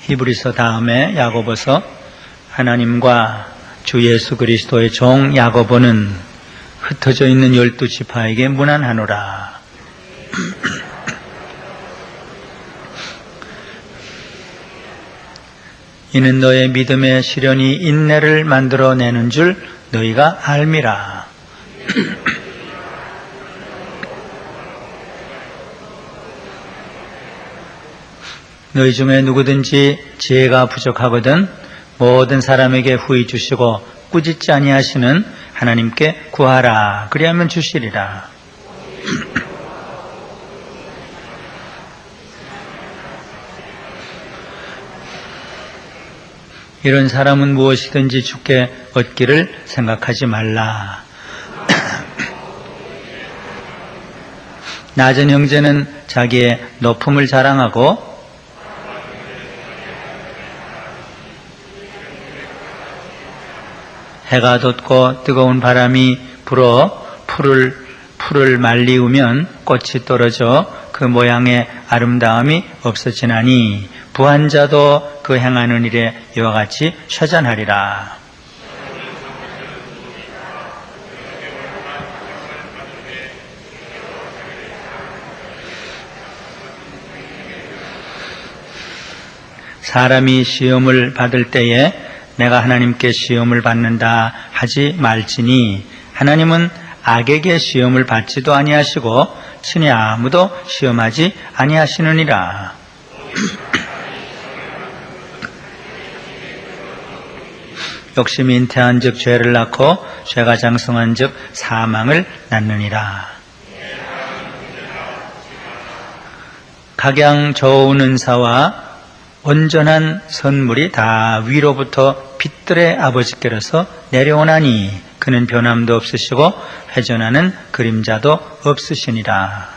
히브리서 다음에 야고보서. 하나님과 주 예수 그리스도의 종 야고보는 흩어져 있는 12지파에게 문안하노라. 이는 너의 믿음의 시련이 인내를 만들어내는 줄 너희가 알미라. 너희 중에 누구든지 지혜가 부족하거든 모든 사람에게 후히 주시고 꾸짖지 아니하시는 하나님께 구하라. 그리하면 주시리라. 이런 사람은 무엇이든지 주께 얻기를 생각하지 말라. 낮은 형제는 자기의 높음을 자랑하고 해가 돋고 뜨거운 바람이 불어 풀을 말리우면 꽃이 떨어져 그 모양의 아름다움이 없어지나니 부한 자도 그 행하는 일에 이와 같이 쇠잔하리라. 사람이 시험을 받을 때에 내가 하나님께 시험을 받는다 하지 말지니 하나님은 악에게 시험을 받지도 아니하시고 친히 아무도 시험하지 아니하시느니라. 욕심이 잉태한 즉 죄를 낳고 죄가 장성한 즉 사망을 낳느니라. 각양 좋은 은사와 온전한 선물이 다 위로부터 빛들의 아버지께로서 내려오나니 그는 변함도 없으시고 회전하는 그림자도 없으시니라.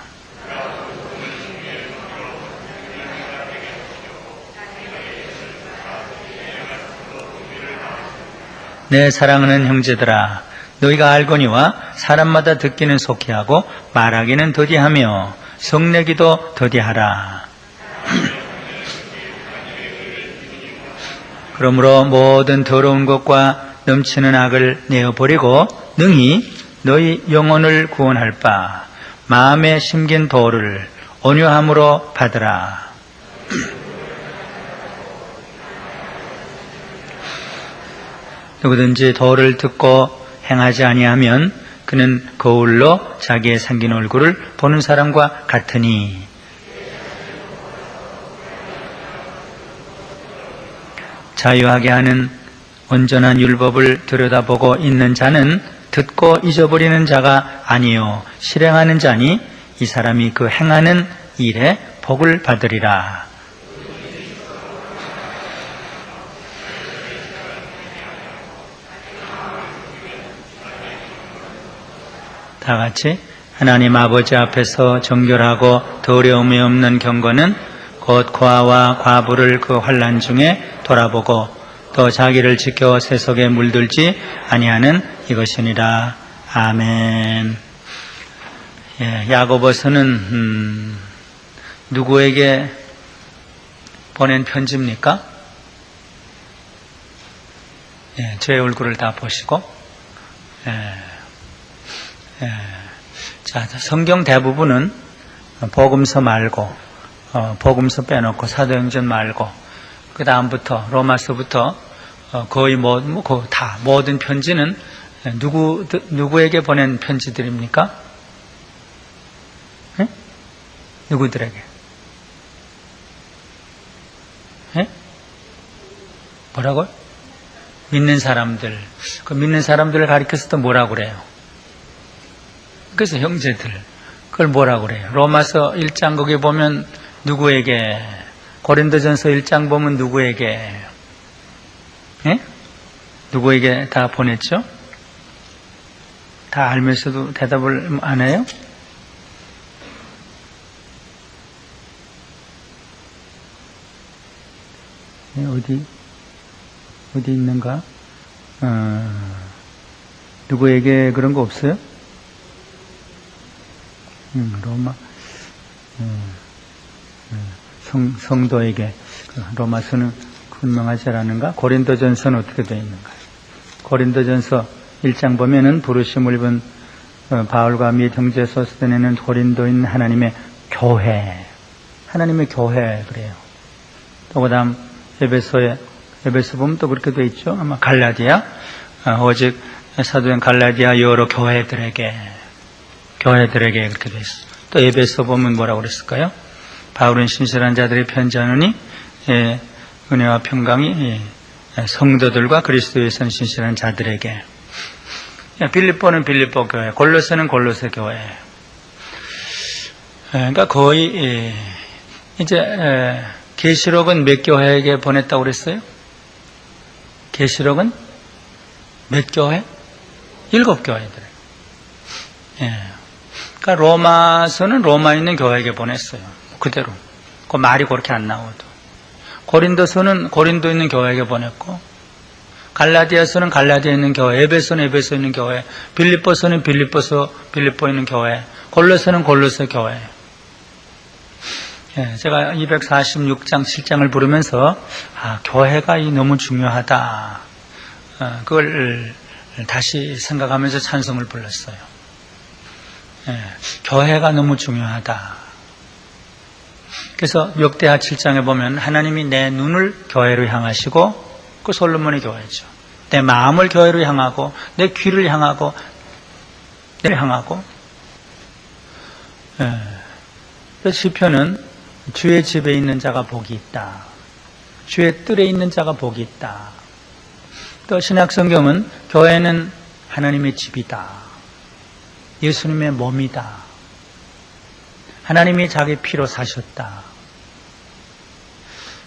내 사랑하는 형제들아, 너희가 알거니와 사람마다 듣기는 속히 하고 말하기는 더디하며 성내기도 더디하라. 그러므로 모든 더러운 것과 넘치는 악을 내어버리고 능히 너희 영혼을 구원할 바 마음에 심긴 도를 온유함으로 받으라. 누구든지 도를 듣고 행하지 아니하면 그는 거울로 자기의 생긴 얼굴을 보는 사람과 같으니 자유하게 하는 온전한 율법을 들여다보고 있는 자는 듣고 잊어버리는 자가 아니요 실행하는 자니 이 사람이 그 행하는 일에 복을 받으리라. 다 같이 하나님 아버지 앞에서 정결하고 더러움이 없는 경건은 곧 고아와 과부를 그 환난 중에 돌아보고 또 자기를 지켜 세속에 물들지 아니하는 이것이니라. 아멘. 야고보서는 누구에게 보낸 편지입니까? 제 얼굴을 다 보시고 자, 성경 대부분은 복음서 말고 복음서 빼놓고 사도행전 말고 그 다음부터 로마서부터 거의 다 모든 편지는 누구에게 보낸 편지들입니까? 네? 누구들에게? 네? 뭐라고요? 믿는 사람들. 그 믿는 사람들을 가리켜서 또 뭐라고 그래요? 그래서 형제들, 그걸 뭐라고 그래요? 로마서 1장 거기 보면 누구에게, 고린도전서 1장 보면 누구에게, 예? 누구에게 다 보냈죠? 다 알면서도 대답을 안 해요? 어디 있는가? 누구에게 그런 거 없어요? 로마 성도에게 로마서는 분명하지 않은가? 고린도전서는 어떻게 되어 있는가? 고린도전서 1장 보면은 부르심을 입은 바울과 및 형제 소스데네는 고린도인 하나님의 교회, 하나님의 교회 그래요. 또 그다음 에베소 보면 또 그렇게 되어 있죠. 아마 갈라디아, 오직 사도행 갈라디아 여러 교회들에게 그렇게 되어 있어요. 또 에베소 보면 뭐라고 그랬을까요? 바울은 신실한 자들의 편지하노니 은혜와 평강이 성도들과 그리스도에선 신실한 자들에게. 빌립보는 빌립보 교회, 골로새는 골로새 교회. 그러니까 거의 이제 계시록은 몇 교회에게 보냈다고 그랬어요? 계시록은 몇 교회? 7교회들. 그러니까 로마서는 로마에 있는 교회에게 보냈어요. 그대로. 그 말이 그렇게 안 나오도. 고린도서는 고린도에 있는 교회에게 보냈고, 갈라디아서는 갈라디아에 있는 교회, 에베소는 에베소에 있는 교회, 빌립보서는 빌립보에 있는 교회, 골로새는 골로새 교회. 제가 246장, 7장을 부르면서 교회가 너무 중요하다. 그걸 다시 생각하면서 찬송을 불렀어요. 교회가 너무 중요하다. 그래서 역대하 7장에 보면 하나님이 내 눈을 교회로 향하시고, 그 솔로몬의 교회죠. 내 마음을 교회로 향하고, 내 귀를 향하고, 시편은 주의 집에 있는 자가 복이 있다. 주의 뜰에 있는 자가 복이 있다. 또 신약성경은 교회는 하나님의 집이다. 예수님의 몸이다. 하나님이 자기 피로 사셨다.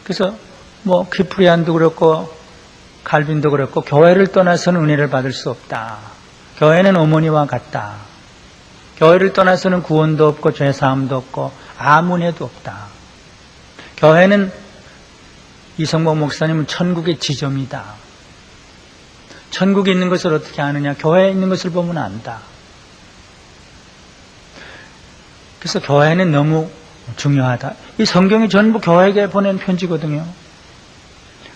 그래서 키프리안도 그렇고 칼빈도 그렇고 교회를 떠나서는 은혜를 받을 수 없다. 교회는 어머니와 같다. 교회를 떠나서는 구원도 없고 죄사함도 없고 아무 은혜도 없다. 교회는 이성복 목사님은 천국의 지점이다. 천국에 있는 것을 어떻게 아느냐? 교회에 있는 것을 보면 안다. 그래서 교회는 너무 중요하다. 이 성경이 전부 교회에게 보낸 편지거든요.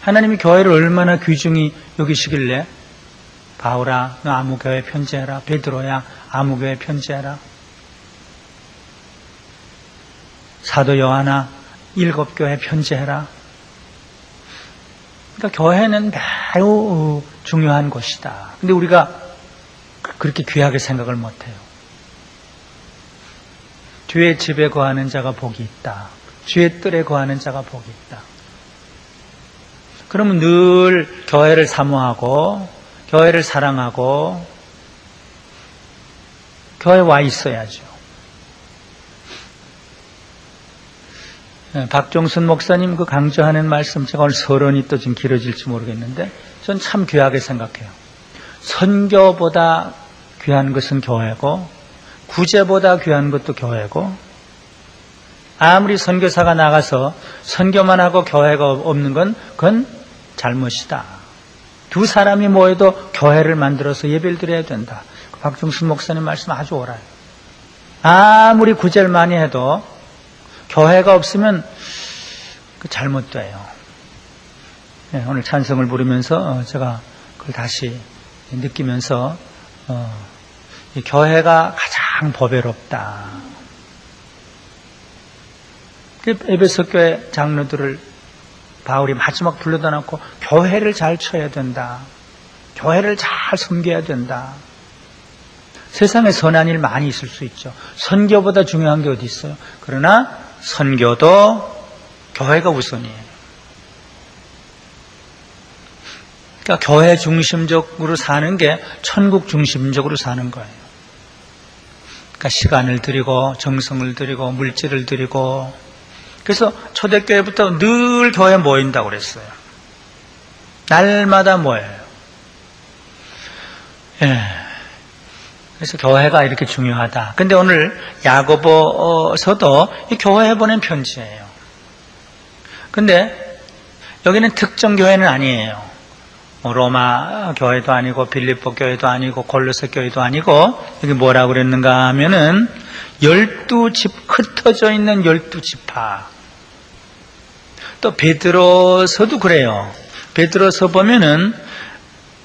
하나님이 교회를 얼마나 귀중히 여기시길래 바울아 너 아무 교회 편지해라. 베드로야 아무 교회 편지해라. 사도 요한아 7교회 편지해라. 그러니까 교회는 매우 중요한 곳이다. 근데 우리가 그렇게 귀하게 생각을 못해요. 주의 집에 거하는 자가 복이 있다. 주의 뜰에 거하는 자가 복이 있다. 그러면 늘 교회를 사모하고 교회를 사랑하고 교회에 와 있어야죠. 박종순 목사님 그 강조하는 말씀, 제가 오늘 서론이 또 좀 길어질지 모르겠는데 전 참 귀하게 생각해요. 선교보다 귀한 것은 교회고 구제보다 귀한 것도 교회고, 아무리 선교사가 나가서 선교만 하고 교회가 없는 건 그건 잘못이다. 두 사람이 모여도 교회를 만들어서 예배를 드려야 된다. 박종순 목사님 말씀 아주 옳아요. 아무리 구제를 많이 해도 교회가 없으면 잘못돼요. 오늘 찬성을 부르면서 제가 그걸 다시 느끼면서 이 교회가 가장 보배롭다. 에베소 교회 장로들을 바울이 마지막 불러다 놓고 교회를 잘 쳐야 된다. 교회를 잘 섬겨야 된다. 세상에 선한 일 많이 있을 수 있죠. 선교보다 중요한 게 어디 있어요? 그러나 선교도 교회가 우선이에요. 그러니까 교회 중심적으로 사는 게 천국 중심적으로 사는 거예요. 그러니까 시간을 들이고 정성을 들이고 물질을 들이고, 그래서 초대교회부터 늘 교회에 모인다고 그랬어요. 날마다 모여요. 그래서 교회가 이렇게 중요하다. 근데 오늘 야고보서도 이 교회에 보낸 편지예요. 근데 여기는 특정 교회는 아니에요. 로마 교회도 아니고 빌립보 교회도 아니고 골로새 교회도 아니고, 여기 뭐라고 그랬는가 하면은 12집 흩어져 있는 12지파, 또 베드로서도 그래요. 베드로서 보면은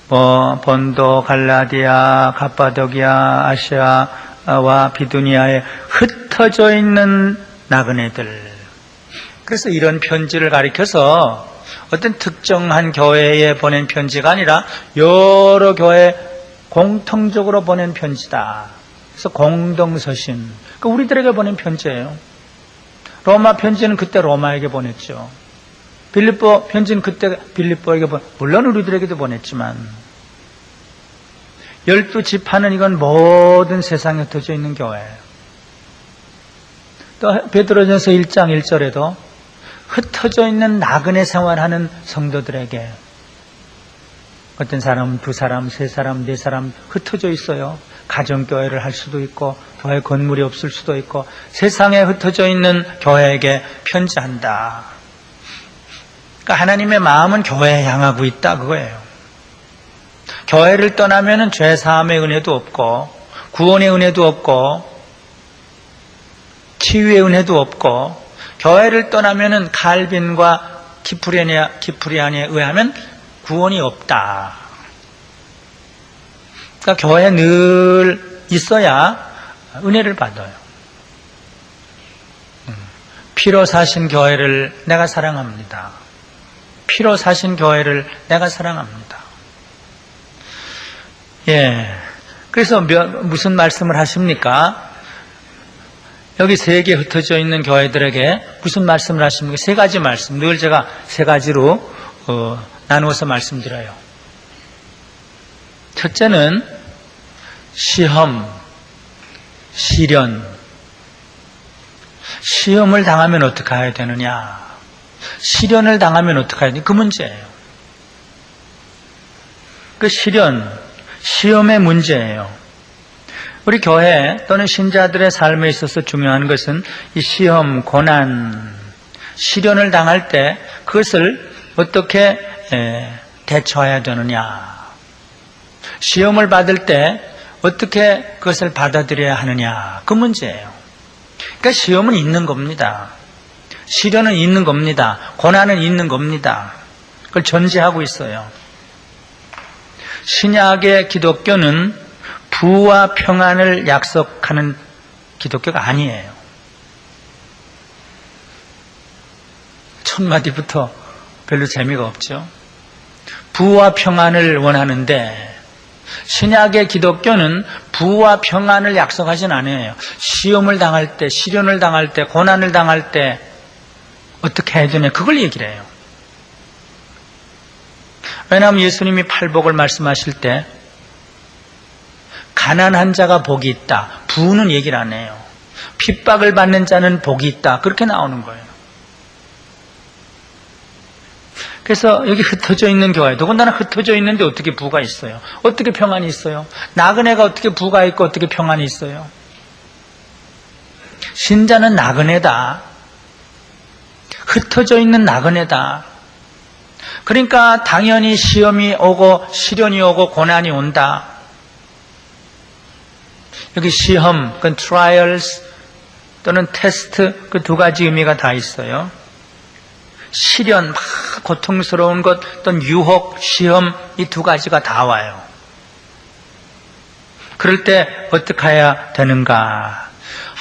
본도, 갈라디아, 갑바도기아, 아시아와 비두니아에 흩어져 있는 나그네들. 그래서 이런 편지를 가리켜서 어떤 특정한 교회에 보낸 편지가 아니라 여러 교회 공통적으로 보낸 편지다. 그래서 공동서신. 그러니까 우리들에게 보낸 편지예요. 로마 편지는 그때 로마에게 보냈죠. 빌립보 편지는 그때 빌립보에게 물론 우리들에게도 보냈지만 12지파는 이건 모든 세상에 흩어져 있는 교회예요. 또 베드로전서 1장 1절에도 흩어져 있는 나그네 생활하는 성도들에게 어떤 사람은 2사람, 3사람, 4사람 흩어져 있어요. 가정교회를 할 수도 있고 교회 건물이 없을 수도 있고 세상에 흩어져 있는 교회에게 편지한다. 그러니까 하나님의 마음은 교회에 향하고 있다 그거예요. 교회를 떠나면 죄사함의 은혜도 없고 구원의 은혜도 없고 치유의 은혜도 없고 교회를 떠나면 칼빈과 키프리안에 의하면 구원이 없다. 그러니까 교회에 늘 있어야 은혜를 받아요. 피로 사신 교회를 내가 사랑합니다. 피로 사신 교회를 내가 사랑합니다. 예. 그래서 무슨 말씀을 하십니까? 여기 3개 흩어져 있는 교회들에게 무슨 말씀을 하십니까? 3가지 말씀. 늘 제가 3가지로 나누어서 말씀드려요. 첫째는 시험, 시련. 시험을 당하면 어떻게 해야 되느냐? 시련을 당하면 어떻게 해야 되느냐? 그 문제예요. 그 시험의 문제예요. 우리 교회 또는 신자들의 삶에 있어서 중요한 것은 이 시험, 고난, 시련을 당할 때 그것을 어떻게 대처해야 되느냐. 시험을 받을 때 어떻게 그것을 받아들여야 하느냐. 그 문제예요. 그러니까 시험은 있는 겁니다. 시련은 있는 겁니다. 고난은 있는 겁니다. 그걸 전제하고 있어요. 신약의 기독교는 부와 평안을 약속하는 기독교가 아니에요. 첫 마디부터 별로 재미가 없죠. 부와 평안을 원하는데 신약의 기독교는 부와 평안을 약속하진 않아요. 시험을 당할 때, 시련을 당할 때, 고난을 당할 때 어떻게 해야 되냐 그걸 얘기를 해요. 왜냐하면 예수님이 팔복을 말씀하실 때 가난한 자가 복이 있다. 부는 얘기를 안 해요. 핍박을 받는 자는 복이 있다. 그렇게 나오는 거예요. 그래서 여기 흩어져 있는 교회, 더군다나 흩어져 있는데 어떻게 부가 있어요? 어떻게 평안이 있어요? 나그네가 어떻게 부가 있고 어떻게 평안이 있어요? 신자는 나그네다. 흩어져 있는 나그네다. 그러니까 당연히 시험이 오고 시련이 오고 고난이 온다. 여기 시험, 그 trials 또는 테스트 그 2가지 의미가 다 있어요. 시련, 막 고통스러운 것, 또는 유혹, 시험 이 2가지가 다 와요. 그럴 때 어떻게 해야 되는가?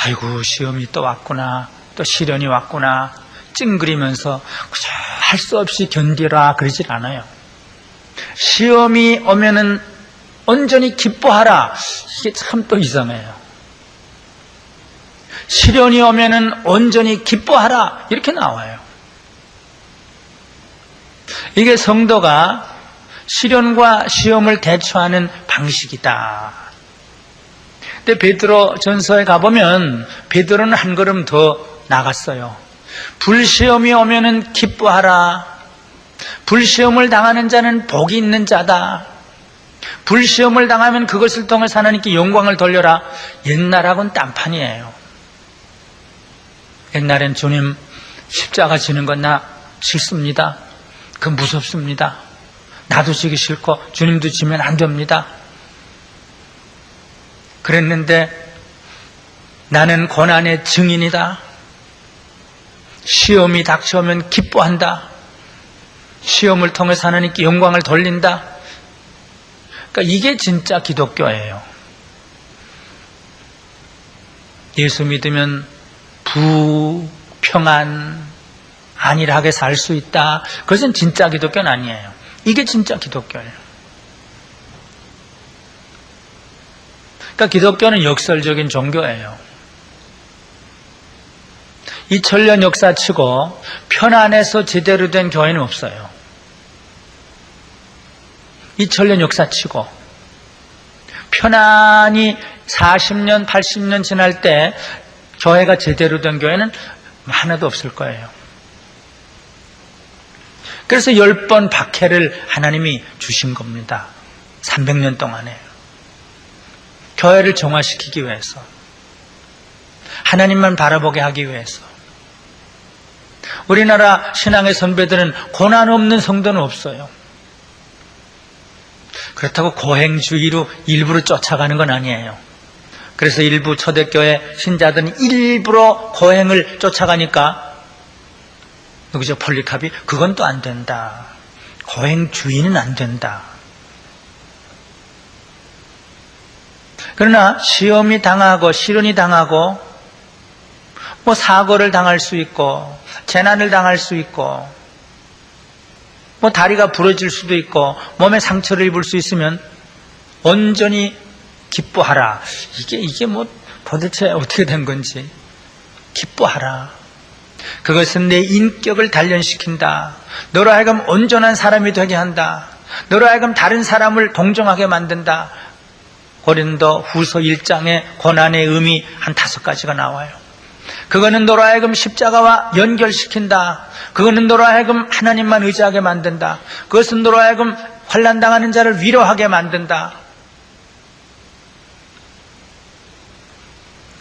아이고 시험이 또 왔구나, 또 시련이 왔구나 찡그리면서 할 수 없이 견디라 그러질 않아요. 시험이 오면은 온전히 기뻐하라. 이게 참 또 이상해요. 시련이 오면은 온전히 기뻐하라 이렇게 나와요. 이게 성도가 시련과 시험을 대처하는 방식이다. 근데 베드로 전서에 가보면 베드로는 한 걸음 더 나갔어요. 불시험이 오면은 기뻐하라. 불시험을 당하는 자는 복이 있는 자다. 불시험을 당하면 그것을 통해서 하나님께 영광을 돌려라. 옛날하고는 딴판이에요. 옛날엔 주님 십자가 지는 건 나 싫습니다. 그건 무섭습니다. 나도 지기 싫고 주님도 지면 안 됩니다. 그랬는데 나는 고난의 증인이다. 시험이 닥쳐오면 기뻐한다. 시험을 통해서 하나님께 영광을 돌린다. 그러니까 이게 진짜 기독교예요. 예수 믿으면 평안, 안일하게 살 수 있다. 그것은 진짜 기독교는 아니에요. 이게 진짜 기독교예요. 그러니까 기독교는 역설적인 종교예요. 2000년 역사치고 편안해서 제대로 된 교회는 없어요. 2000년 역사치고 편안히 40년, 80년 지날 때 교회가 제대로 된 교회는 하나도 없을 거예요. 그래서 10번 박해를 하나님이 주신 겁니다. 300년 동안에. 교회를 정화시키기 위해서. 하나님만 바라보게 하기 위해서. 우리나라 신앙의 선배들은 고난 없는 성도는 없어요. 그렇다고 고행주의로 일부러 쫓아가는 건 아니에요. 그래서 일부 초대교회 신자들은 일부러 고행을 쫓아가니까 누구죠? 폴리카비? 그건 또 안 된다. 고행주의는 안 된다. 그러나 시험이 당하고 시련이 당하고 뭐 사고를 당할 수 있고 재난을 당할 수 있고 뭐 다리가 부러질 수도 있고 몸에 상처를 입을 수 있으면 온전히 기뻐하라. 이게 뭐 도대체 어떻게 된 건지. 기뻐하라. 그것은 내 인격을 단련시킨다. 너로 하여금 온전한 사람이 되게 한다. 너로 하여금 다른 사람을 동정하게 만든다. 고린도 후서 1장에 고난의 의미 한 5가지가 나와요. 그거는 너로 하여금 십자가와 연결시킨다. 그거는 너로 하여금 하나님만 의지하게 만든다. 그것은 너로 하여금 환난당하는 자를 위로하게 만든다.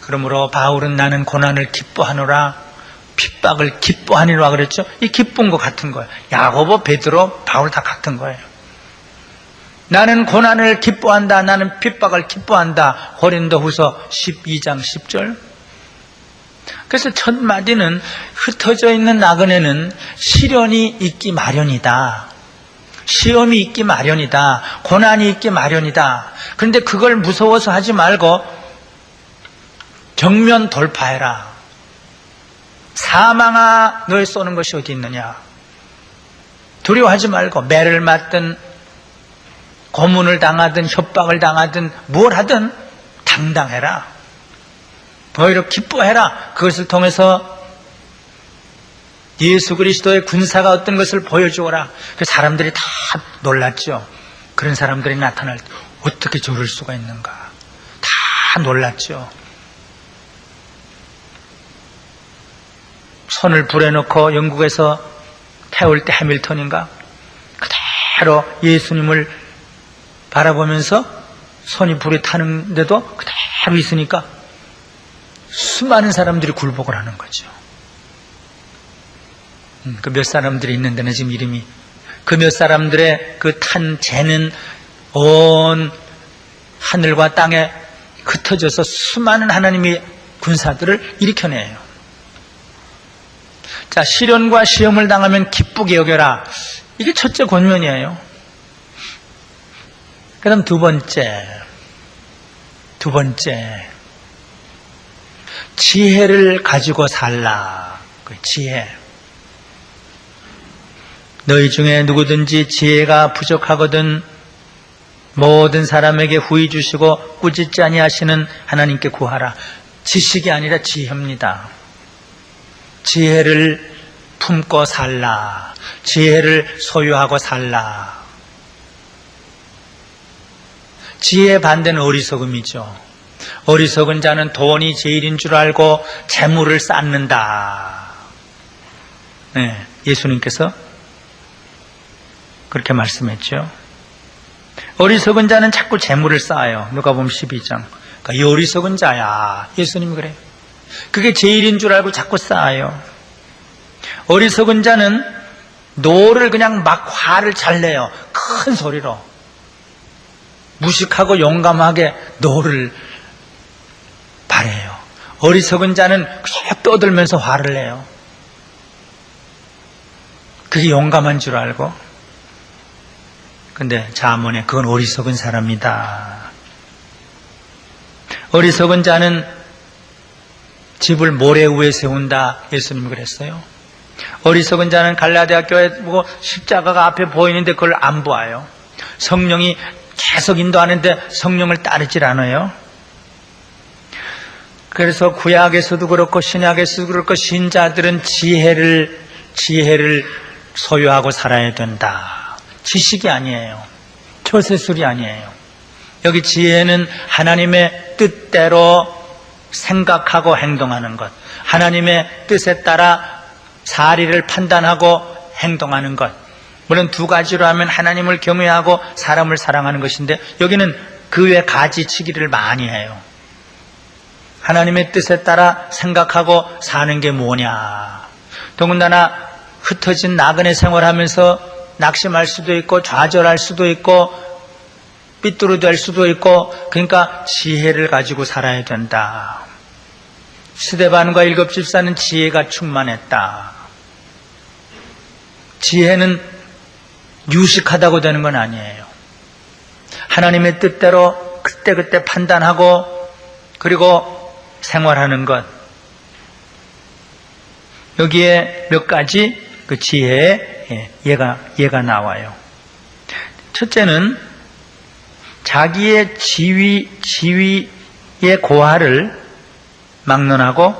그러므로 바울은 나는 고난을 기뻐하노라, 핍박을 기뻐하니라 그랬죠. 이 기쁜 것 같은 거예요. 야고보, 베드로, 바울 다 같은 거예요. 나는 고난을 기뻐한다. 나는 핍박을 기뻐한다. 고린도후서 12장 10절. 그래서 첫 마디는 흩어져 있는 나그네는 시련이 있기 마련이다. 시험이 있기 마련이다. 고난이 있기 마련이다. 그런데 그걸 무서워서 하지 말고 정면 돌파해라. 사망아, 너의 쏘는 것이 어디 있느냐. 두려워하지 말고 매를 맞든 고문을 당하든 협박을 당하든 뭘 하든 당당해라. 오히려 기뻐해라. 그것을 통해서 예수 그리스도의 군사가 어떤 것을 보여주어라. 그 사람들이 다 놀랐죠. 그런 사람들이 나타날 때 어떻게 저럴 수가 있는가. 다 놀랐죠. 손을 불에 넣고 영국에서 태울 때 해밀턴인가 그대로 예수님을 바라보면서 손이 불에 타는데도 그대로 있으니까 수많은 사람들이 굴복을 하는 거죠. 그 몇 사람들이 있는 데는 지금 이름이, 그 몇 사람들의 그 탄 재는 온 하늘과 땅에 흩어져서 수많은 하나님의 군사들을 일으켜내요. 자, 시련과 시험을 당하면 기쁘게 여겨라. 이게 첫째 권면이에요. 그 다음 두 번째, 지혜를 가지고 살라. 그 지혜. 너희 중에 누구든지 지혜가 부족하거든 모든 사람에게 후히 주시고 꾸짖지 아니하시는 하나님께 구하라. 지식이 아니라 지혜입니다. 지혜를 품고 살라. 지혜를 소유하고 살라. 지혜의 반대는 어리석음이죠. 어리석은 자는 돈이 제일인 줄 알고 재물을 쌓는다. 네, 예수님께서 그렇게 말씀했죠. 어리석은 자는 자꾸 재물을 쌓아요. 누가복음 12장. 그러니까 이 어리석은 자야. 예수님이 그래요. 그게 제일인 줄 알고 자꾸 쌓아요. 어리석은 자는 노를 그냥 막 화를 잘 내요. 큰 소리로. 무식하고 용감하게 노를 발해요. 어리석은 자는 계속 떠들면서 화를 내요. 그게 용감한 줄 알고. 근데 자문에 그건 어리석은 사람이다. 어리석은 자는 집을 모래 위에 세운다. 예수님이 그랬어요. 어리석은 자는 갈라디아 교회 보고 십자가가 앞에 보이는데 그걸 안 보아요. 성령이 계속 인도하는데 성령을 따르질 않아요. 그래서 구약에서도 그렇고 신약에서도 그렇고 신자들은 지혜를 소유하고 살아야 된다. 지식이 아니에요. 처세술이 아니에요. 여기 지혜는 하나님의 뜻대로 생각하고 행동하는 것, 하나님의 뜻에 따라 사리를 판단하고 행동하는 것. 물론 두 가지로 하면 하나님을 경외하고 사람을 사랑하는 것인데 여기는 그 외 가지치기를 많이 해요. 하나님의 뜻에 따라 생각하고 사는 게 뭐냐. 더군다나 흩어진 나그네 생활하면서 낙심할 수도 있고 좌절할 수도 있고 삐뚤어질 수도 있고, 그러니까 지혜를 가지고 살아야 된다. 스데반과 일곱 집사는 지혜가 충만했다. 지혜는 유식하다고 되는 건 아니에요. 하나님의 뜻대로 그때그때 판단하고 그리고 생활하는 것. 여기에 몇 가지 그 지혜의 예가 나와요. 첫째는 자기의 지위의 고하를 막론하고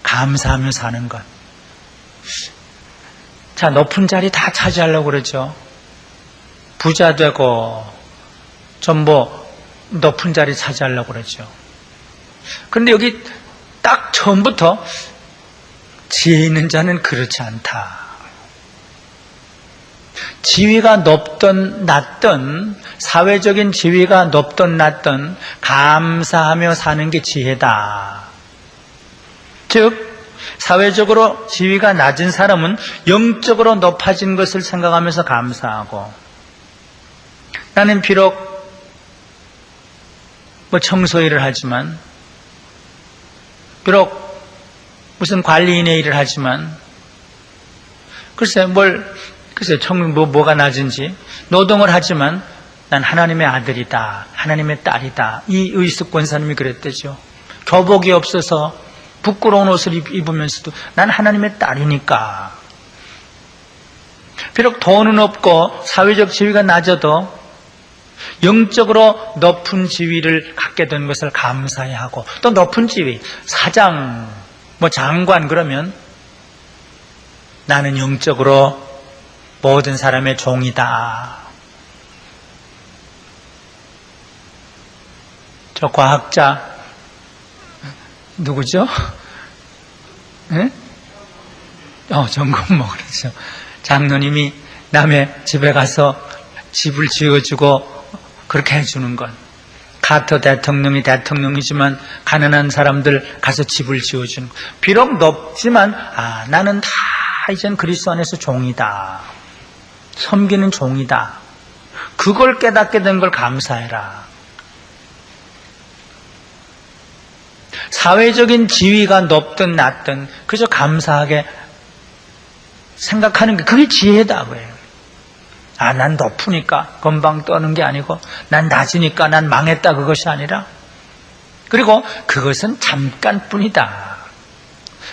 감사하며 사는 것. 자, 높은 자리 다 차지하려고 그러죠. 부자 되고 좀 높은 자리 차지하려고 그러죠. 그런데 여기 딱 처음부터 지혜 있는 자는 그렇지 않다. 지위가 높든 낮든, 사회적인 지위가 높든 낮든 감사하며 사는 게 지혜다. 즉 사회적으로 지위가 낮은 사람은 영적으로 높아진 것을 생각하면서 감사하고, 나는 비록 청소 일을 하지만, 비록 무슨 관리인의 일을 하지만, 글쎄 뭐가 낮은지 노동을 하지만 난 하나님의 아들이다, 하나님의 딸이다. 이 의숙 권사님이 그랬대죠. 교복이 없어서 부끄러운 옷을 입으면서도 난 하나님의 딸이니까. 비록 돈은 없고 사회적 지위가 낮아도 영적으로 높은 지위를 갖게 된 것을 감사해야 하고, 또 높은 지위, 사장, 장관 그러면 나는 영적으로 모든 사람의 종이다. 저 과학자 누구죠? 네? 정건모 그렇죠. 장로님이 남의 집에 가서 집을 지어주고 그렇게 해주는 것. 카터 대통령이 대통령이지만 가난한 사람들 가서 집을 지어주는 것. 비록 높지만 나는 다 이젠 그리스도 안에서 종이다. 섬기는 종이다. 그걸 깨닫게 된 걸 감사해라. 사회적인 지위가 높든 낮든 그저 감사하게 생각하는 게 그게 지혜다 그래요. 난 높으니까 건방 떠는 게 아니고, 난 낮으니까 난 망했다 그것이 아니라, 그리고 그것은 잠깐뿐이다.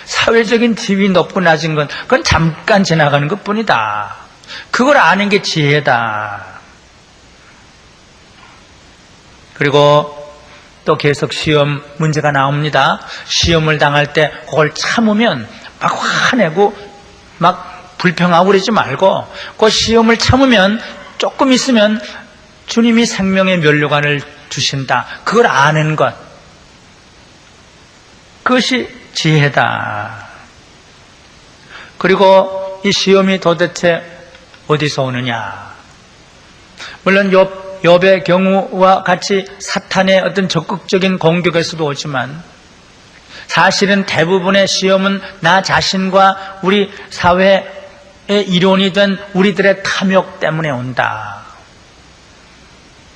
사회적인 지위 높고 낮은 건 그건 잠깐 지나가는 것뿐이다. 그걸 아는 게 지혜다. 그리고 또 계속 시험 문제가 나옵니다. 시험을 당할 때 그걸 참으면 막 화내고 막 불평하고 그러지 말고, 그 시험을 참으면 조금 있으면 주님이 생명의 면류관을 주신다. 그걸 아는 것. 그것이 지혜다. 그리고 이 시험이 도대체 어디서 오느냐? 물론 욥의 경우와 같이 사탄의 어떤 적극적인 공격에서도 오지만, 사실은 대부분의 시험은 나 자신과 우리 사회의 일원이 된 우리들의 탐욕 때문에 온다.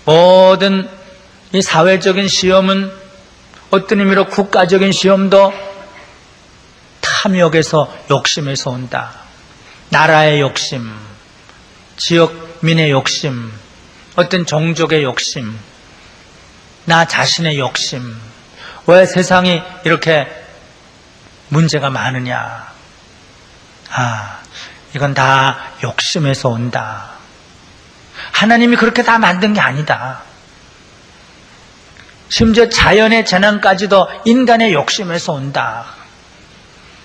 모든 이 사회적인 시험은, 어떤 의미로 국가적인 시험도 탐욕에서, 욕심에서 온다. 나라의 욕심, 지역민의 욕심, 어떤 종족의 욕심, 나 자신의 욕심. 왜 세상이 이렇게 문제가 많으냐? 이건 다 욕심에서 온다. 하나님이 그렇게 다 만든 게 아니다. 심지어 자연의 재난까지도 인간의 욕심에서 온다.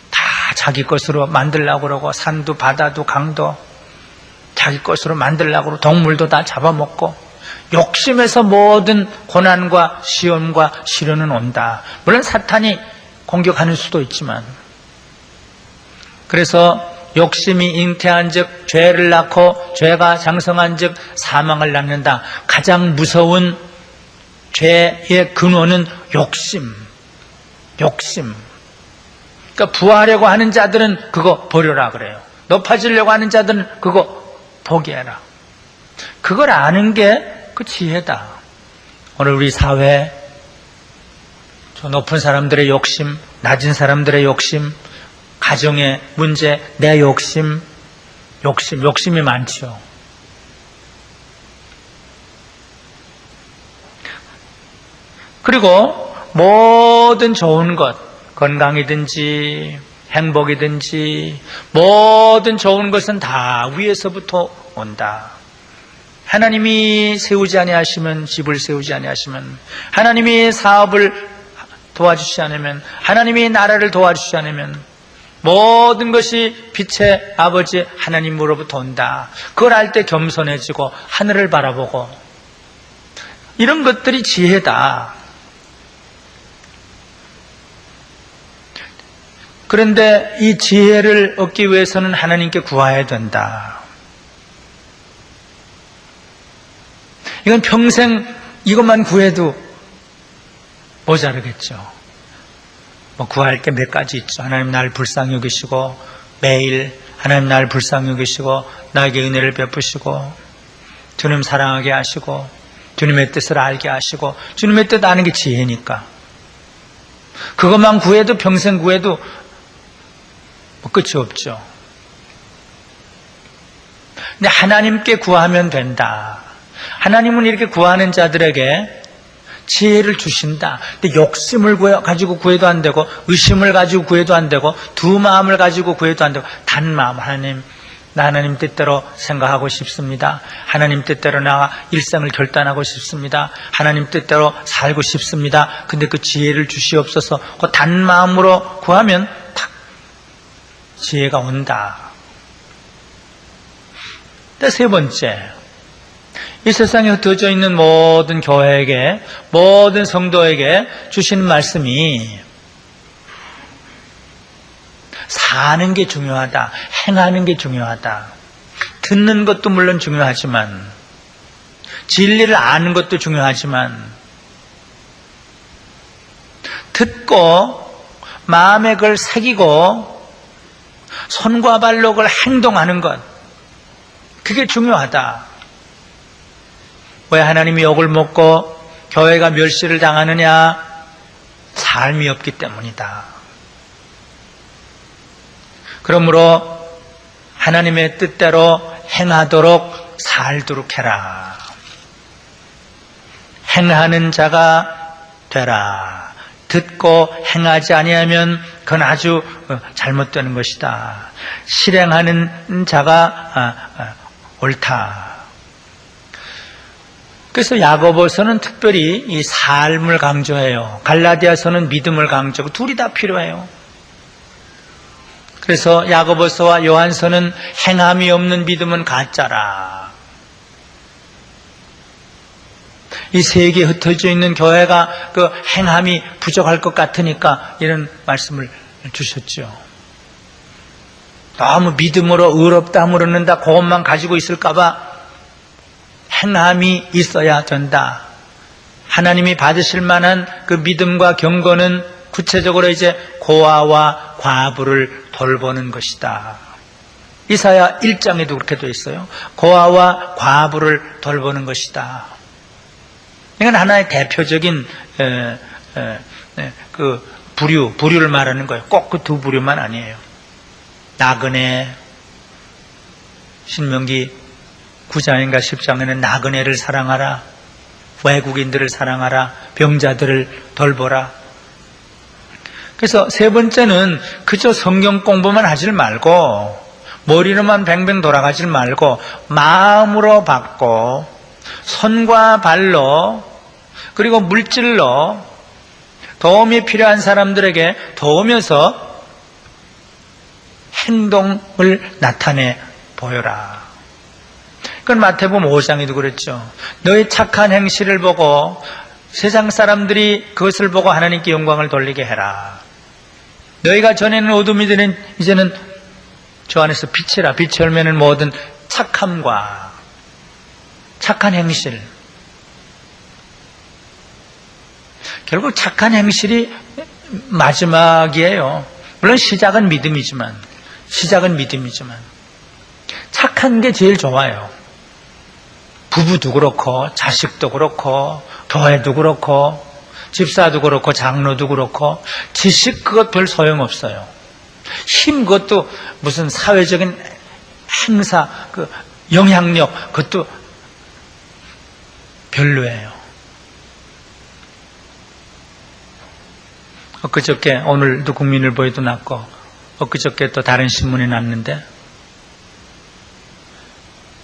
다 자기 것으로 만들려고 그러고, 산도 바다도 강도 자기 것으로 만들려고 그러고, 동물도 다 잡아먹고, 욕심에서 모든 고난과 시험과 시련은 온다. 물론 사탄이 공격하는 수도 있지만, 그래서 욕심이 잉태한 즉 죄를 낳고 죄가 장성한 즉 사망을 낳는다. 가장 무서운 죄의 근원은 욕심. 그러니까 부하려고 하는 자들은 그거 버려라 그래요. 높아지려고 하는 자들은 그거 포기해라. 그걸 아는 게 그 지혜다. 오늘 우리 사회, 저 높은 사람들의 욕심, 낮은 사람들의 욕심, 가정의 문제, 내 욕심이 많죠. 그리고 모든 좋은 것, 건강이든지 행복이든지 모든 좋은 것은 다 위에서부터 온다. 하나님이 세우지 아니하시면, 집을 세우지 아니하시면, 하나님이 사업을 도와주시지 않으면, 하나님이 나라를 도와주시지 않으면 모든 것이 빛의 아버지 하나님으로부터 온다. 그걸 알 때 겸손해지고 하늘을 바라보고, 이런 것들이 지혜다. 그런데 이 지혜를 얻기 위해서는 하나님께 구해야 된다. 이건 평생 이것만 구해도 모자르겠죠. 구할 게 몇 가지 있죠. 하나님 나를 불쌍히 여기시고, 매일 하나님 나를 불쌍히 여기시고 나에게 은혜를 베푸시고, 주님 사랑하게 하시고, 주님의 뜻을 알게 하시고, 주님의 뜻 아는 게 지혜니까. 그것만 구해도, 평생 구해도 끝이 없죠. 근데 하나님께 구하면 된다. 하나님은 이렇게 구하는 자들에게 지혜를 주신다. 근데 욕심을 가지고 구해도 안 되고, 의심을 가지고 구해도 안 되고, 두 마음을 가지고 구해도 안 되고, 단 마음, 하나님, 나 하나님 뜻대로 생각하고 싶습니다. 하나님 뜻대로 나 일생을 결단하고 싶습니다. 하나님 뜻대로 살고 싶습니다. 근데 그 지혜를 주시옵소서. 그 단 마음으로 구하면 탁 지혜가 온다. 근데 세 번째, 이 세상에 흩어져 있는 모든 교회에게, 모든 성도에게 주신 말씀이 사는 게 중요하다. 행하는 게 중요하다. 듣는 것도 물론 중요하지만, 진리를 아는 것도 중요하지만, 듣고 마음에 그걸 새기고 손과 발로 그걸 행동하는 것, 그게 중요하다. 왜 하나님이 욕을 먹고 교회가 멸시를 당하느냐? 삶이 없기 때문이다. 그러므로 하나님의 뜻대로 행하도록 살도록 해라. 행하는 자가 되라. 듣고 행하지 아니하면 그건 아주 잘못되는 것이다. 실행하는 자가 옳다. 그래서 야고보서는 특별히 이 삶을 강조해요. 갈라디아서는 믿음을 강조하고, 둘이 다 필요해요. 그래서 야고보서와 요한서는 행함이 없는 믿음은 가짜라. 이 세계에 흩어져 있는 교회가 그 행함이 부족할 것 같으니까 이런 말씀을 주셨죠. 너무 믿음으로 의롭다 물었는다 그것만 가지고 있을까봐 행함이 있어야 된다. 하나님이 받으실 만한 그 믿음과 경건은 구체적으로 이제 고아와 과부를 돌보는 것이다. 이사야 1장에도 그렇게 되어 있어요. 고아와 과부를 돌보는 것이다. 이건 하나의 대표적인 그 부류를 말하는 거예요. 꼭 그 두 부류만 아니에요. 나그네, 신명기 9장인가 10장에는 나그네를 사랑하라, 외국인들을 사랑하라, 병자들을 돌보라. 그래서 세 번째는 그저 성경 공부만 하질 말고, 머리로만 뱅뱅 돌아가질 말고 마음으로 받고 손과 발로 그리고 물질로 도움이 필요한 사람들에게 도우면서 행동을 나타내 보여라. 그건 마태복음 5장에도 그랬죠. 너의 착한 행실을 보고 세상 사람들이 그것을 보고 하나님께 영광을 돌리게 해라. 너희가 전에는 어둠이 되는 이제는 저 안에서 빛이라. 빛의 열매는 모든 착함과 착한 행실. 결국 착한 행실이 마지막이에요. 물론 시작은 믿음이지만 착한 게 제일 좋아요. 부부도 그렇고 자식도 그렇고 교회도 그렇고 집사도 그렇고 장로도 그렇고 지식 그것 별 소용없어요. 힘 그것도 무슨 사회적인 행사 그 영향력 그것도 별로예요. 엊그저께 오늘도 국민일보에도 났고 엊그저께 또 다른 신문에 났는데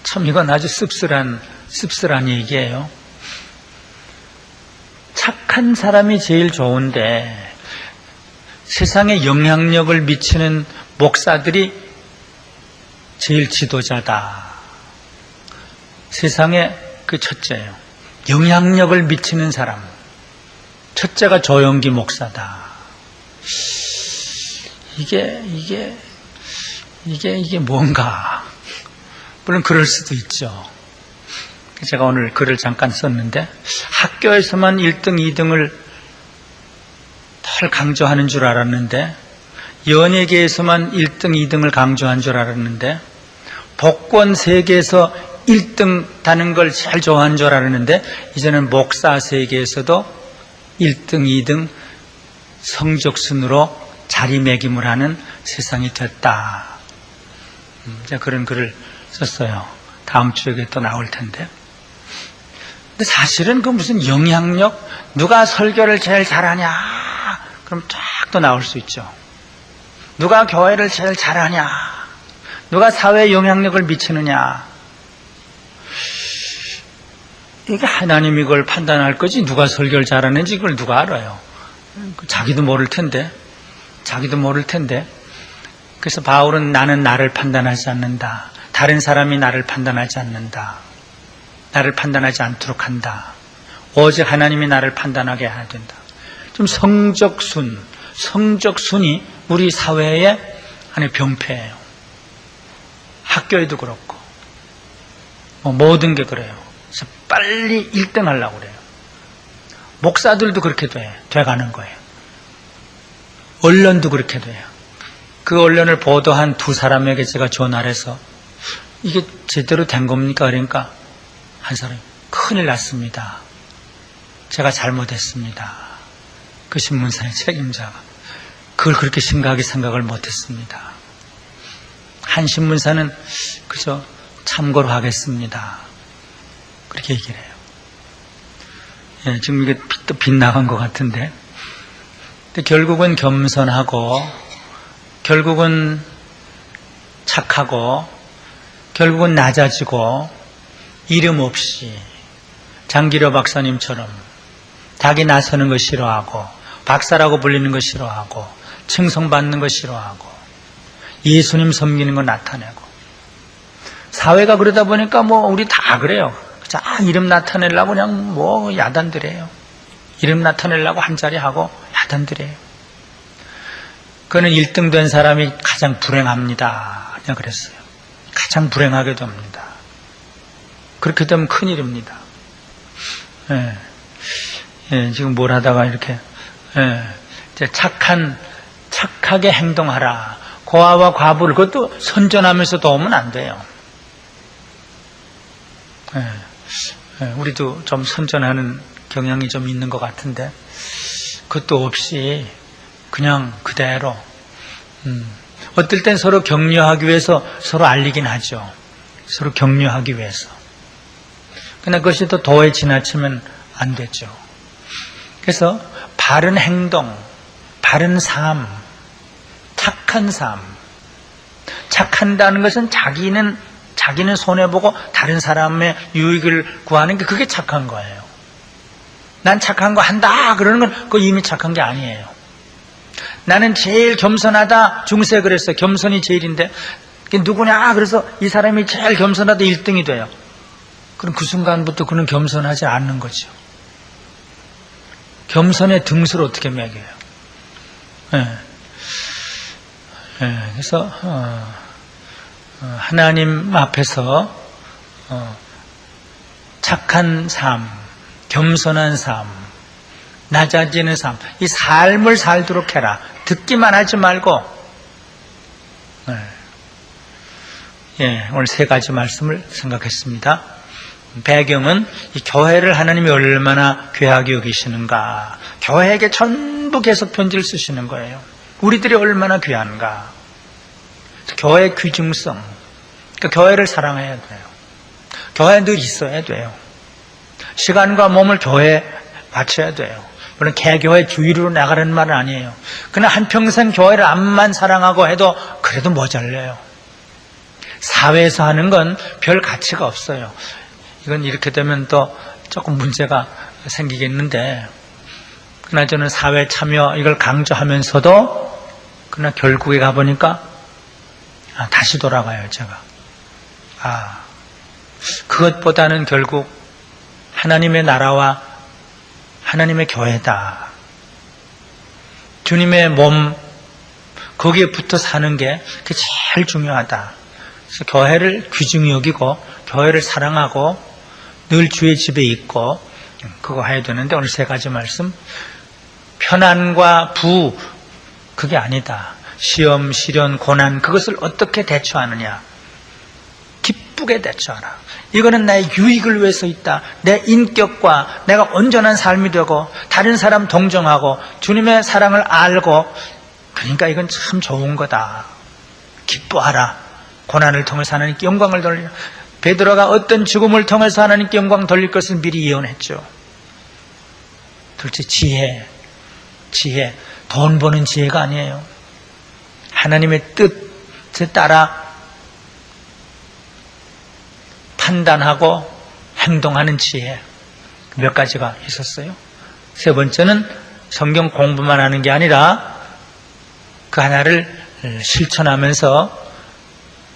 참 이건 아주 씁쓸한 얘기예요. 착한 사람이 제일 좋은데 세상에 영향력을 미치는 목사들이 제일 지도자다. 세상에 그 첫째예요. 영향력을 미치는 사람. 첫째가 조영기 목사다. 이게 뭔가. 물론 그럴 수도 있죠. 제가 오늘 글을 잠깐 썼는데 학교에서만 1등, 2등을 덜 강조하는 줄 알았는데 연예계에서만 1등, 2등을 강조한 줄 알았는데 복권 세계에서 1등 다는 걸 제일 좋아하는 줄 알았는데 이제는 목사 세계에서도 1등, 2등 성적 순으로 자리매김을 하는 세상이 됐다. 제가 그런 글을 썼어요. 다음 주에 또 나올 텐데. 근데 사실은 그 무슨 영향력, 누가 설교를 제일 잘하냐, 그럼 쫙 또 나올 수 있죠. 누가 교회를 제일 잘하냐, 누가 사회에 영향력을 미치느냐. 이게 하나님이 그걸 판단할 거지 누가 설교를 잘하는지 그걸 누가 알아요. 자기도 모를 텐데. 그래서 바울은 나는 나를 판단하지 않는다. 다른 사람이 나를 판단하지 않는다. 나를 판단하지 않도록 한다. 오직 하나님이 나를 판단하게 해야 된다. 좀 성적순이 우리 사회의 하나의 병폐예요. 학교에도 그렇고 모든 게 그래요. 그래서 빨리 1등 하려고 그래요. 목사들도 그렇게 돼가는 거예요. 언론도 그렇게 돼요. 그 언론을 보도한 두 사람에게 제가 전화를 해서 이게 제대로 된 겁니까? 그러니까 한 사람이 큰일 났습니다. 제가 잘못했습니다. 그 신문사의 책임자가 그걸 그렇게 심각하게 생각을 못했습니다. 한 신문사는 그저 참고로 하겠습니다. 그렇게 얘기를 해요. 예, 지금 이게 또 빗나간 것 같은데. 근데 결국은 겸손하고, 결국은 착하고, 결국은 낮아지고, 이름 없이, 장기려 박사님처럼 자기 나서는 거 싫어하고, 박사라고 불리는 거 싫어하고, 칭송받는 거 싫어하고, 예수님 섬기는 거 나타내고. 사회가 그러다 보니까 우리 다 그래요. 자, 이름 나타내려고 그냥 야단들해요. 이름 나타내려고 한 자리 하고 야단들해요. 그는 1등 된 사람이 가장 불행합니다. 그냥 그랬어요. 가장 불행하게 됩니다. 그렇게 되면 큰일입니다. 예. 예, 지금 뭘 하다가 이렇게, 이제 착하게 행동하라. 고아와 과부를, 그것도 선전하면서 도우면 안 돼요. 우리도 좀 선전하는 경향이 좀 있는 것 같은데, 그것도 없이 그냥 그대로, 어떨 땐 서로 격려하기 위해서 서로 알리긴 하죠. 서로 격려하기 위해서. 그러나 그것이 또 도에 지나치면 안 되죠. 그래서 바른 행동, 바른 삶, 착한 삶. 착한다는 것은 자기는 손해보고 다른 사람의 유익을 구하는 게 그게 착한 거예요. 난 착한 거 한다 그러는 건 그거 이미 착한 게 아니에요. 나는 제일 겸손하다. 중세 그랬어요. 겸손이 제일인데 누구냐? 그래서 이 사람이 제일 겸손하다 1등이 돼요. 그럼 그 순간부터 그는 겸손하지 않는 거죠. 겸손의 등수를 어떻게 매겨요? 그래서 하나님 앞에서 착한 삶, 겸손한 삶, 낮아지는 삶, 이 삶을 살도록 해라. 듣기만 하지 말고. 오늘 3가지 말씀을 생각했습니다. 배경은 이 교회를 하나님이 얼마나 귀하게 여기시는가. 교회에게 전부 계속 편지를 쓰시는 거예요. 우리들이 얼마나 귀한가. 교회의 귀중성. 그러니까 교회를 사랑해야 돼요. 교회에 늘 있어야 돼요. 시간과 몸을 교회에 바쳐야 돼요. 물론 개교회 주의로 나가라는 말은 아니에요. 그러나 한평생 교회를 암만 사랑하고 해도 그래도 모자라요. 사회에서 하는 건 별 가치가 없어요. 이건 이렇게 되면 또 조금 문제가 생기겠는데, 그러나 저는 사회 참여 이걸 강조하면서도 그러나 결국에 가보니까 다시 돌아가요. 제가 그것보다는 결국 하나님의 나라와 하나님의 교회다. 주님의 몸 거기에 붙어 사는 게 그게 제일 중요하다. 그래서 교회를 귀중히 여기고 교회를 사랑하고 늘 주의 집에 있고 그거 해야 되는데, 오늘 3가지 말씀, 편안과 부 그게 아니다. 시험, 시련, 고난 그것을 어떻게 대처하느냐. 기쁘게 대처하라. 이거는 나의 유익을 위해서 있다. 내 인격과 내가 온전한 삶이 되고 다른 사람 동정하고 주님의 사랑을 알고, 그러니까 이건 참 좋은 거다. 기뻐하라. 고난을 통해서 하나님께 영광을 돌리라. 베드로가 어떤 죽음을 통해서 하나님께 영광 돌릴 것을 미리 예언했죠. 둘째, 지혜. 돈 버는 지혜가 아니에요. 하나님의 뜻에 따라 판단하고 행동하는 지혜. 몇 가지가 있었어요. 3번째는 성경 공부만 하는 게 아니라 그 하나를 실천하면서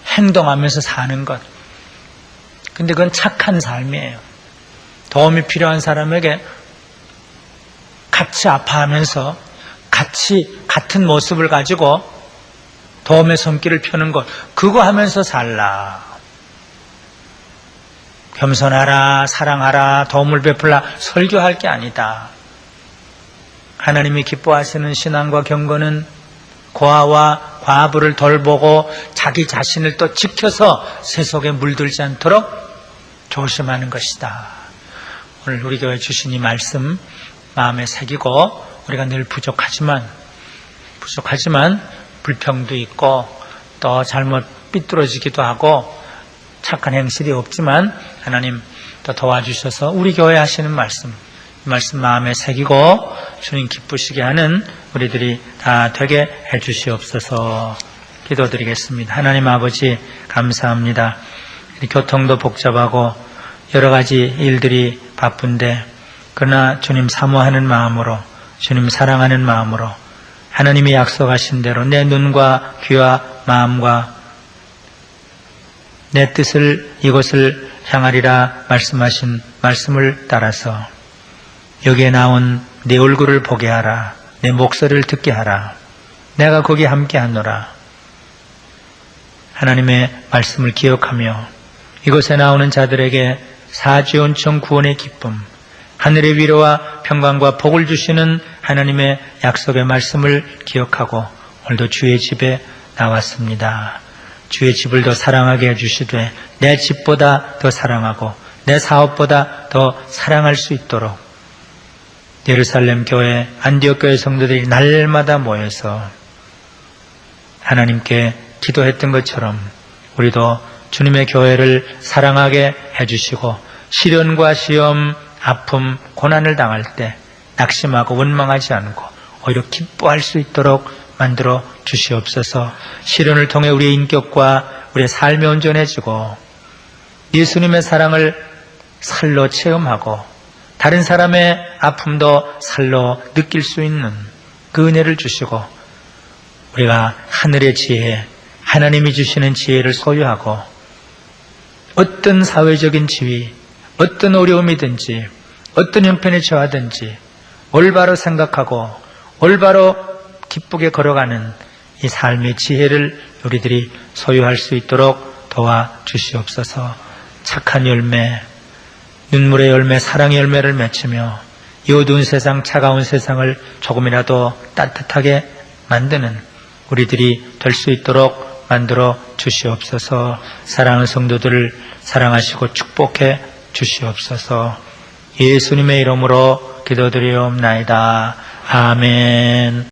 행동하면서 사는 것. 근데 그건 착한 삶이에요. 도움이 필요한 사람에게 같이 아파하면서 같은 모습을 가지고 도움의 손길을 펴는 것. 그거 하면서 살라. 겸손하라, 사랑하라, 도움을 베풀라, 설교할 게 아니다. 하나님이 기뻐하시는 신앙과 경건은 고아와 과부를 돌보고 자기 자신을 또 지켜서 세속에 물들지 않도록 조심하는 것이다. 오늘 우리 교회 주신 이 말씀 마음에 새기고, 우리가 늘 부족하지만 불평도 있고 또 잘못 삐뚤어지기도 하고 착한 행실이 없지만 하나님 또 도와주셔서 우리 교회 하시는 말씀, 이 말씀 마음에 새기고 주님 기쁘시게 하는 우리들이 다 되게 해주시옵소서. 기도드리겠습니다. 하나님 아버지 감사합니다. 교통도 복잡하고 여러 가지 일들이 바쁜데, 그러나 주님 사모하는 마음으로, 주님 사랑하는 마음으로 하나님이 약속하신 대로 내 눈과 귀와 마음과 내 뜻을 이곳을 향하리라 말씀하신 말씀을 따라서 여기에 나온 내 얼굴을 보게 하라. 내 목소리를 듣게 하라. 내가 거기 함께 하노라. 하나님의 말씀을 기억하며 이곳에 나오는 자들에게 사지온청 구원의 기쁨, 하늘의 위로와 평강과 복을 주시는 하나님의 약속의 말씀을 기억하고 오늘도 주의 집에 나왔습니다. 주의 집을 더 사랑하게 해주시되 내 집보다 더 사랑하고 내 사업보다 더 사랑할 수 있도록 예루살렘 교회, 안디옥 교회 성도들이 날마다 모여서 하나님께 기도했던 것처럼 우리도 주님의 교회를 사랑하게 해주시고 시련과 시험, 아픔, 고난을 당할 때 낙심하고 원망하지 않고 오히려 기뻐할 수 있도록 만들어 주시옵소서. 시련을 통해 우리의 인격과 우리의 삶이 온전해지고 예수님의 사랑을 살로 체험하고 다른 사람의 아픔도 살로 느낄 수 있는 그 은혜를 주시고 우리가 하늘의 지혜, 하나님이 주시는 지혜를 소유하고 어떤 사회적인 지위, 어떤 어려움이든지 어떤 형편에 처하든지 올바로 생각하고 올바로 기쁘게 걸어가는 이 삶의 지혜를 우리들이 소유할 수 있도록 도와주시옵소서. 착한 열매, 눈물의 열매, 사랑의 열매를 맺으며 이 어두운 세상, 차가운 세상을 조금이라도 따뜻하게 만드는 우리들이 될 수 있도록 만들어 주시옵소서. 사랑하는 성도들을 사랑하시고 축복해 주시옵소서. 예수님의 이름으로 기도드리옵나이다. 아멘.